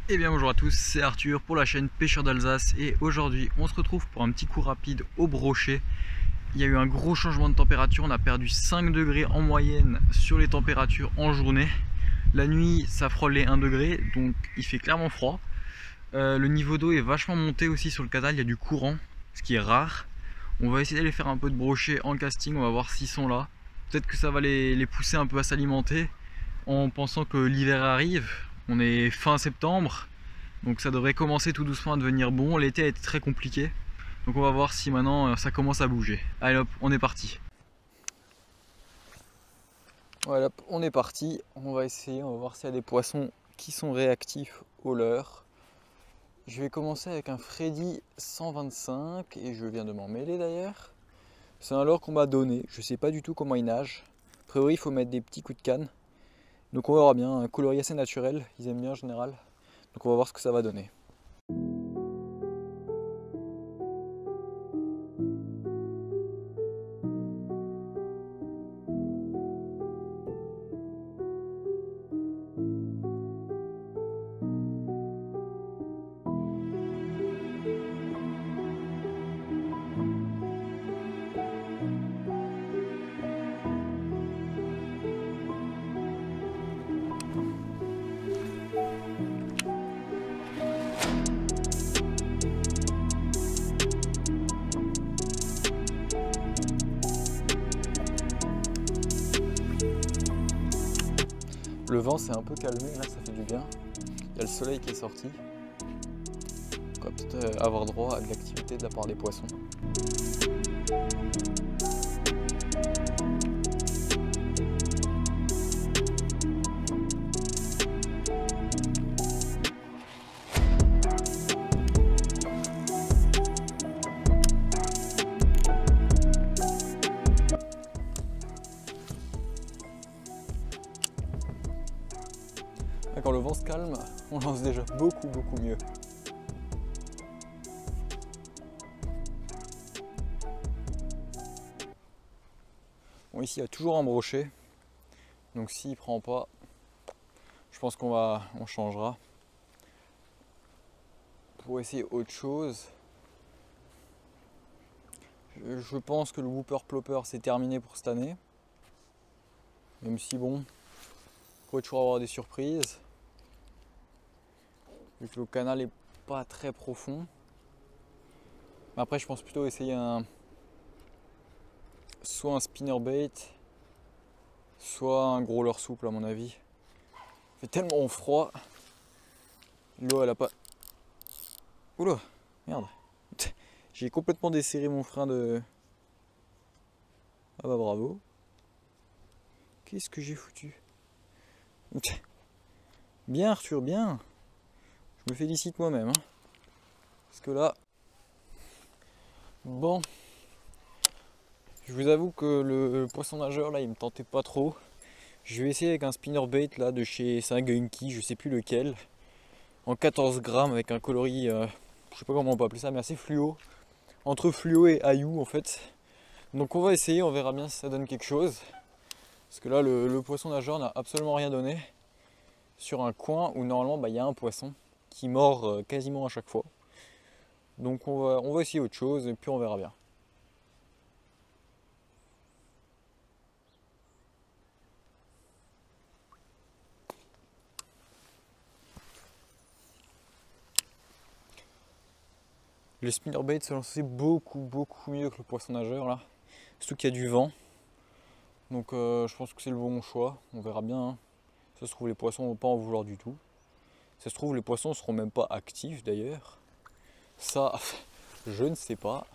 Et bien bonjour à tous, c'est Arthur pour la chaîne Pêcheur d'Alsace et aujourd'hui on se retrouve pour un petit coup rapide au brochet. Il y a eu un gros changement de température, on a perdu 5 degrés en moyenne sur les températures en journée. La nuit ça frôle les 1 degré, donc il fait clairement froid. Le niveau d'eau est vachement monté aussi sur le canal, il y a du courant, ce qui est rare. On va essayer d'aller faire un peu de brochet en casting, on va voir s'ils sont là. Peut-être que ça va les pousser un peu à s'alimenter en pensant que l'hiver arrive. On est fin septembre, donc ça devrait commencer tout doucement à devenir bon. L'été a été très compliqué, donc on va voir si maintenant ça commence à bouger. Allez hop, on est parti. Voilà, on est parti. On va essayer, on va voir s'il y a des poissons qui sont réactifs au leurre. Je vais commencer avec un Freddy 125 et je viens de m'en mêler d'ailleurs. C'est un leurre qu'on m'a donné, je sais pas du tout comment il nage. A priori il faut mettre des petits coups de canne. Donc on verra bien, un coloris assez naturel, ils aiment bien en général. Donc on va voir ce que ça va donner. Le vent s'est un peu calmé, là ça fait du bien. Il y a le soleil qui est sorti. On va peut-être avoir droit à de l'activité de la part des poissons. Quand le vent se calme, on lance déjà beaucoup mieux. Bon, ici il y a toujours un brochet, donc s'il prend pas, je pense on changera pour essayer autre chose. Je pense que le Whooper Plopper c'est terminé pour cette année, même si bon, il pourrait toujours avoir des surprises. Vu que le canal est pas très profond. Mais après je pense plutôt essayer soit un spinnerbait, soit un gros leurre souple à mon avis. Il fait tellement froid. L'eau elle a pas... Oula, merde. J'ai complètement desserré mon frein de... Ah bah bravo. Qu'est-ce que j'ai foutu? Bien Arthur, bien. Je me félicite moi-même. Hein. Parce que là... Bon. Je vous avoue que le poisson nageur là il me tentait pas trop. Je vais essayer avec un spinnerbait là de chez Saint-Gunky, je sais plus lequel. En 14 grammes avec un coloris, je sais pas comment on peut appeler ça, mais assez fluo. Entre fluo et aïou en fait. Donc on va essayer, on verra bien si ça donne quelque chose. Parce que là le poisson nageur n'a absolument rien donné. Sur un coin où normalement il y a un poisson qui mord quasiment à chaque fois. Donc on va essayer autre chose et puis on verra bien. Le spinnerbait se lançait beaucoup mieux que le poisson nageur là. Surtout qu'il y a du vent. Donc je pense que c'est le bon choix. On verra bien. Hein. Ça se trouve les poissons vont pas en vouloir du tout. Ça se trouve les poissons seront même pas actifs d'ailleurs. Ça, je ne sais pas.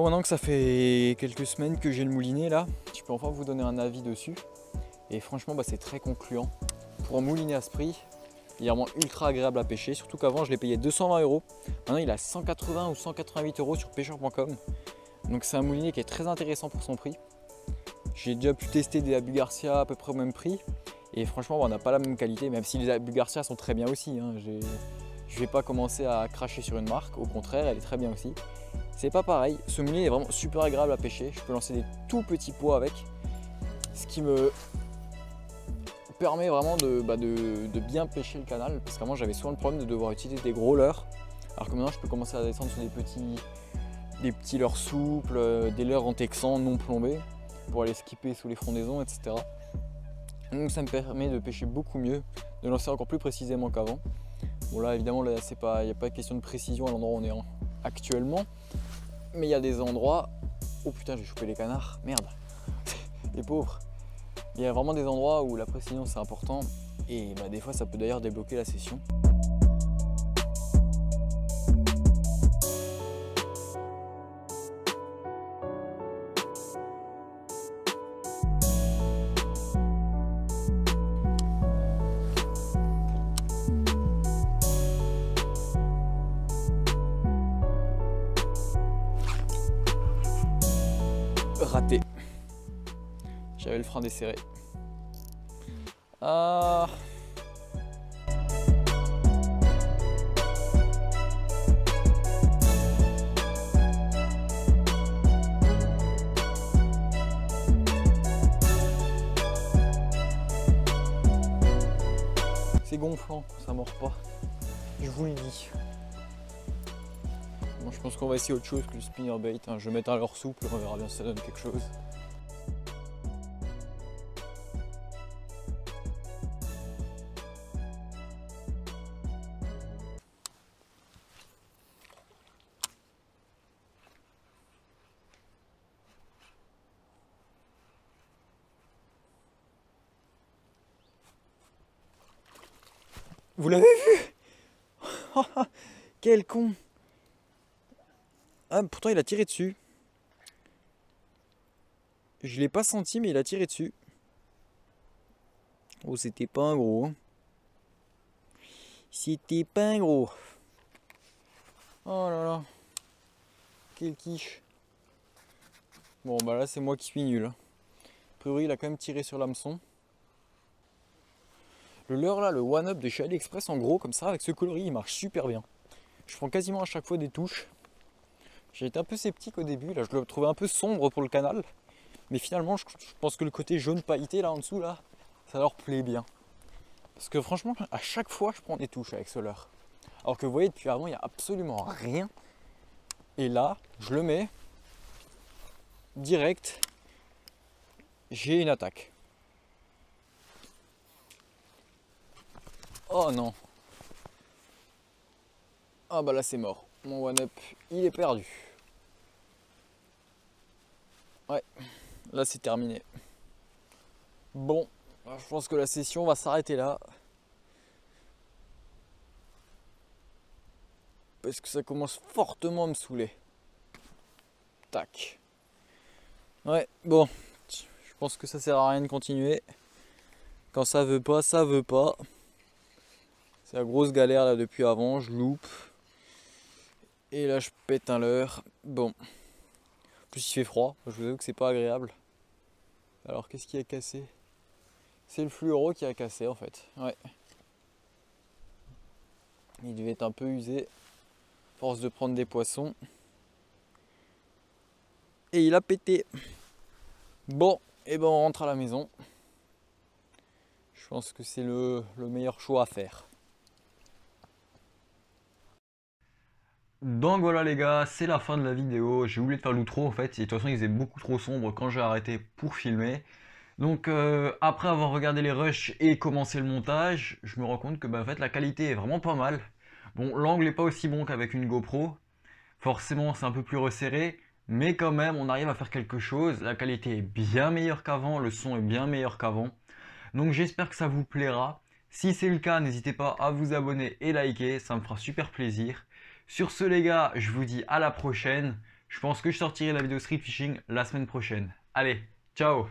Bon, maintenant que ça fait quelques semaines que j'ai le moulinet là, je peux enfin vous donner un avis dessus. Et franchement, c'est très concluant. Pour un moulinet à ce prix, il est vraiment ultra agréable à pêcher. Surtout qu'avant, je l'ai payé 220 €. Maintenant, il a 180 ou 188 € sur pêcheur.com. Donc c'est un moulinet qui est très intéressant pour son prix. J'ai déjà pu tester des Abu Garcia à peu près au même prix. Et franchement, on n'a pas la même qualité, même si les Abu Garcia sont très bien aussi. Je ne vais pas commencer à cracher sur une marque. Au contraire, elle est très bien aussi. C'est pas pareil. Ce moulinet est vraiment super agréable à pêcher. Je peux lancer des tout petits pois avec. Ce qui me permet vraiment de bien pêcher le canal. Parce qu'avant, j'avais souvent le problème de devoir utiliser des gros leurres. Alors que maintenant, je peux commencer à descendre sur des petits leurres souples, des leurres en texan non plombés pour aller skipper sous les frondaisons, etc. Donc ça me permet de pêcher beaucoup mieux, de lancer encore plus précisément qu'avant. Bon là évidemment il n'y a pas de question de précision à l'endroit où on est actuellement, mais il y a des endroits... Oh putain, j'ai chopé les canards, merde, les pauvres. Il y a vraiment des endroits où la précision c'est important et des fois ça peut d'ailleurs débloquer la session. Raté. J'avais le frein desserré. Ah. C'est gonflant, ça mord pas. Je vous le dis. Bon, je pense qu'on va essayer autre chose que le spinnerbait. Je vais mettre un leurre souple, on verra bien si ça donne quelque chose. Vous l'avez vu? Quel con! Ah, pourtant il a tiré dessus. Je l'ai pas senti, mais il a tiré dessus. Oh, c'était pas un gros. Hein. C'était pas un gros. Oh là là. Quel quiche. Bon, là, c'est moi qui suis nul. A priori, il a quand même tiré sur l'hameçon. Le leurre là, le One Up de chez AliExpress, en gros, comme ça, avec ce coloris, il marche super bien. Je prends quasiment à chaque fois des touches. J'ai été un peu sceptique au début, là, je le trouvais un peu sombre pour le canal. Mais finalement, je pense que le côté jaune pailleté là en dessous, là, ça leur plaît bien. Parce que franchement, à chaque fois, je prends des touches avec ce leurre. Alors que vous voyez, depuis avant, il n'y a absolument rien. Et là, je le mets direct. J'ai une attaque. Oh non. Ah là c'est mort. Mon One Up, il est perdu. Ouais, là c'est terminé. Bon, je pense que la session va s'arrêter là. Parce que ça commence fortement à me saouler. Tac. Ouais, bon. Je pense que ça sert à rien de continuer. Quand ça veut pas, ça veut pas. C'est la grosse galère là depuis avant, je loupe. Et là je pète un leurre. Bon. En plus il fait froid, je vous avoue que c'est pas agréable. Alors qu'est-ce qui a cassé? C'est le fluoro qui a cassé en fait. Ouais. Il devait être un peu usé. Force de prendre des poissons. Et il a pété. Bon, et on rentre à la maison. Je pense que c'est le meilleur choix à faire. Donc voilà les gars, c'est la fin de la vidéo. J'ai oublié de faire l'outro en fait. Et de toute façon il faisait beaucoup trop sombre quand j'ai arrêté pour filmer. Donc après avoir regardé les rushs et commencé le montage, je me rends compte que en fait la qualité est vraiment pas mal. Bon, l'angle n'est pas aussi bon qu'avec une GoPro. Forcément c'est un peu plus resserré. Mais quand même on arrive à faire quelque chose. La qualité est bien meilleure qu'avant, le son est bien meilleur qu'avant. Donc j'espère que ça vous plaira. Si c'est le cas, n'hésitez pas à vous abonner et liker, ça me fera super plaisir. Sur ce les gars, je vous dis à la prochaine. Je pense que je sortirai la vidéo street fishing la semaine prochaine. Allez, ciao!